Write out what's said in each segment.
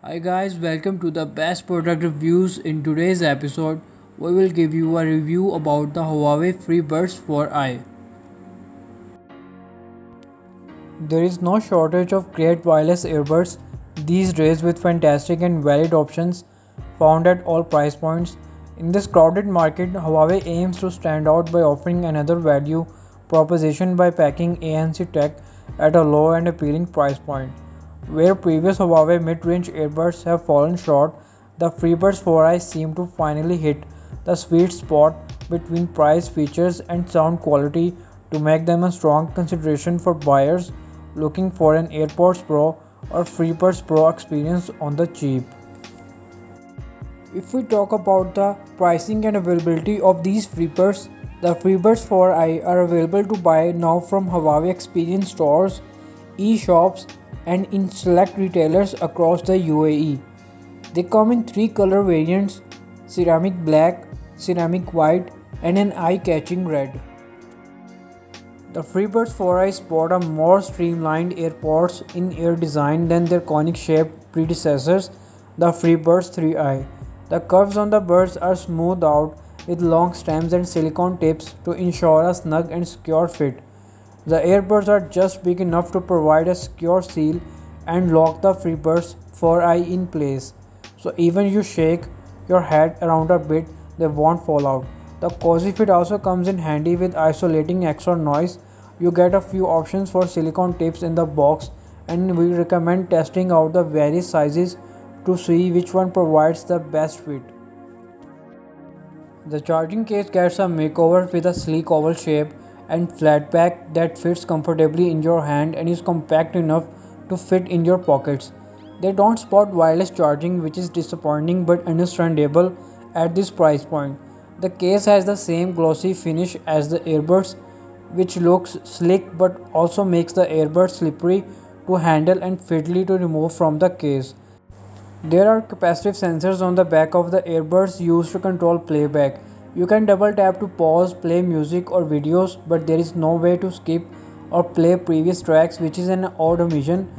Hi guys, welcome to the best product reviews. In today's episode, we will give you a review about the Huawei Freebuds for I. There is no shortage of great wireless earbuds these days with fantastic and valid options found at all price points. In this crowded market, Huawei aims to stand out by offering another value proposition by packing ANC tech at a low and appealing price point. Where previous Huawei mid-range earbuds have fallen short, the Freebuds 4i seem to finally hit the sweet spot between price, features, and sound quality to make them a strong consideration for buyers looking for an AirPods Pro or Freebuds Pro experience on the cheap. If we talk about the pricing and availability of these Freebuds, the Freebuds 4i are available to buy now from Huawei Experience stores, e-shops, and in select retailers across the UAE. They come in three color variants: ceramic black, ceramic white, and an eye-catching red. The Freebuds 4i sport a more streamlined AirPods in-ear design than their conic-shaped predecessors, the Freebuds 3i. The curves on the buds are smoothed out with long stems and silicone tips to ensure a snug and secure fit. The earbuds are just big enough to provide a secure seal and lock the Freebuds 4i in place, so even you shake your head around a bit, they won't fall out. The cozy fit also comes in handy with isolating extra noise. You get a few options for silicone tips in the box, and we recommend testing out the various sizes to see which one provides the best fit. The charging case gets a makeover with a sleek oval shape and flat pack that fits comfortably in your hand and is compact enough to fit in your pockets. They don't support wireless charging, which is disappointing but understandable at this price point. The case has the same glossy finish as the earbuds, which looks slick but also makes the earbuds slippery to handle and fiddly to remove from the case. There are capacitive sensors on the back of the earbuds used to control playback. You can double tap to pause, play music or videos, but there is no way to skip or play previous tracks, which is an odd omission.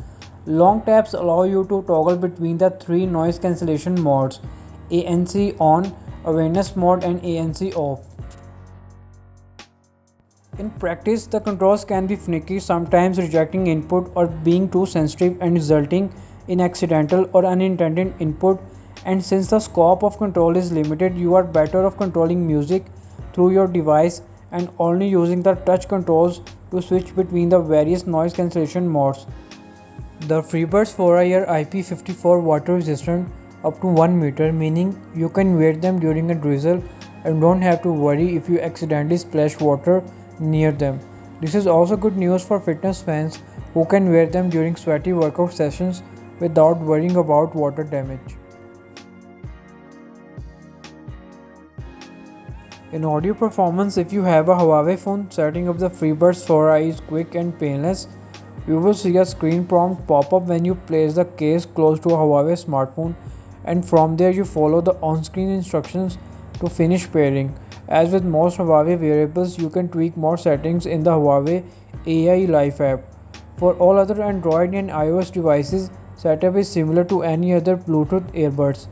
Long taps allow you to toggle between the three noise cancellation modes: ANC on, awareness mode, and ANC off. In practice, the controls can be finicky, sometimes rejecting input or being too sensitive and resulting in accidental or unintended input. And since the scope of control is limited, you are better off controlling music through your device and only using the touch controls to switch between the various noise cancellation modes. The Freebuds 4i are IP54 water resistant up to 1 meter, meaning you can wear them during a drizzle and don't have to worry if you accidentally splash water near them. This is also good news for fitness fans who can wear them during sweaty workout sessions without worrying about water damage. In audio performance, if you have a Huawei phone, setting up the Freebuds 4i is quick and painless. You will see a screen prompt pop up when you place the case close to a Huawei smartphone, and from there you follow the on-screen instructions to finish pairing. As with most Huawei wearables, you can tweak more settings in the Huawei AI Life app. For all other Android and iOS devices, setup is similar to any other Bluetooth earbuds.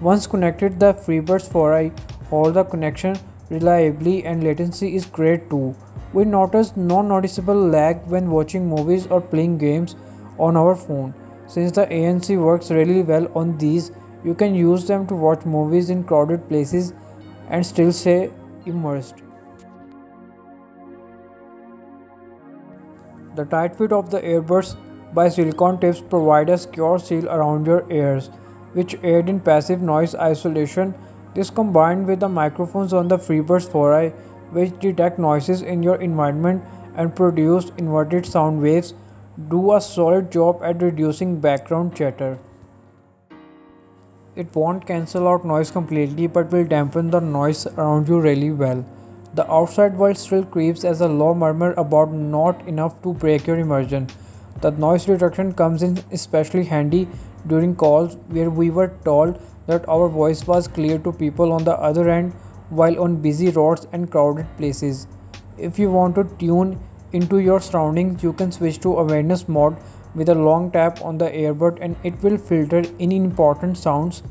Once connected, the Freebuds 4i hold the connection reliably and latency is great too. We noticed no noticeable lag when watching movies or playing games on our phone. Since the ANC works really well on these, you can use them to watch movies in crowded places and still stay immersed. The tight fit of the earbuds by silicone tips provide a secure seal around your ears, which aid in passive noise isolation. This combined with the microphones on the Freebuds 4i, which detect noises in your environment and produce inverted sound waves, do a solid job at reducing background chatter. It won't cancel out noise completely but will dampen the noise around you really well. The outside world still creeps as a low murmur about not enough to break your immersion. The noise reduction comes in especially handy during calls where we were told that our voice was clear to people on the other end while on busy roads and crowded places. If you want to tune into your surroundings, you can switch to awareness mode with a long tap on the earbud and it will filter in important sounds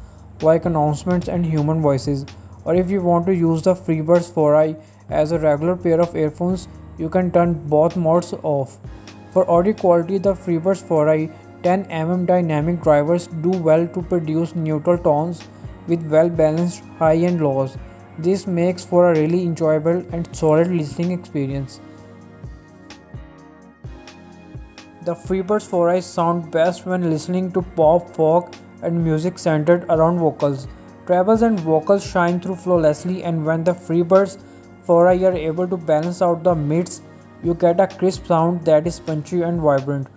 like announcements and human voices. Or if you want to use the FreeBuds 4i as a regular pair of earphones, you can turn both modes off. For audio quality, the FreeBuds 4i 10mm dynamic drivers do well to produce neutral tones with well-balanced high and lows. This makes for a really enjoyable and solid listening experience. The FreeBuds 4i sound best when listening to pop, folk, and music centered around vocals. Trebles and vocals shine through flawlessly, and when the FreeBuds 4i are able to balance out the mids, you get a crisp sound that is punchy and vibrant.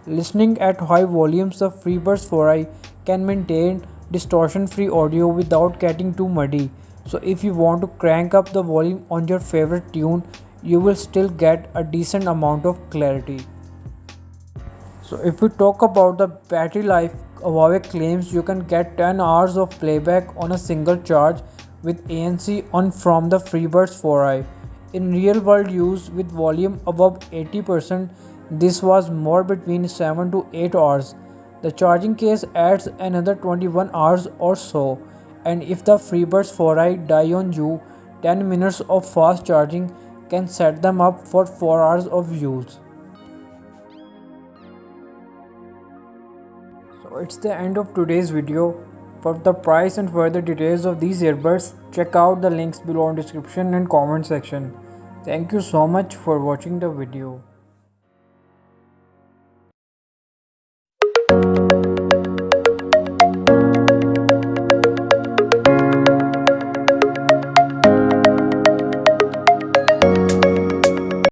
Listening at high volumes, the FreeBuds 4i can maintain distortion-free audio without getting too muddy. So if you want to crank up the volume on your favorite tune, you will still get a decent amount of clarity. So if we talk about the battery life, Huawei claims you can get 10 hours of playback on a single charge with ANC on from the FreeBuds 4i. In real world use with volume above 80%, this was more between 7 to 8 hours. The charging case adds another 21 hours or so, and if the FreeBuds 4i die on you, 10 minutes of fast charging can set them up for 4 hours of use. So it's the end of today's video. For the price and further details of these earbuds, check out the links below in description and comment section. Thank you so much for watching the video.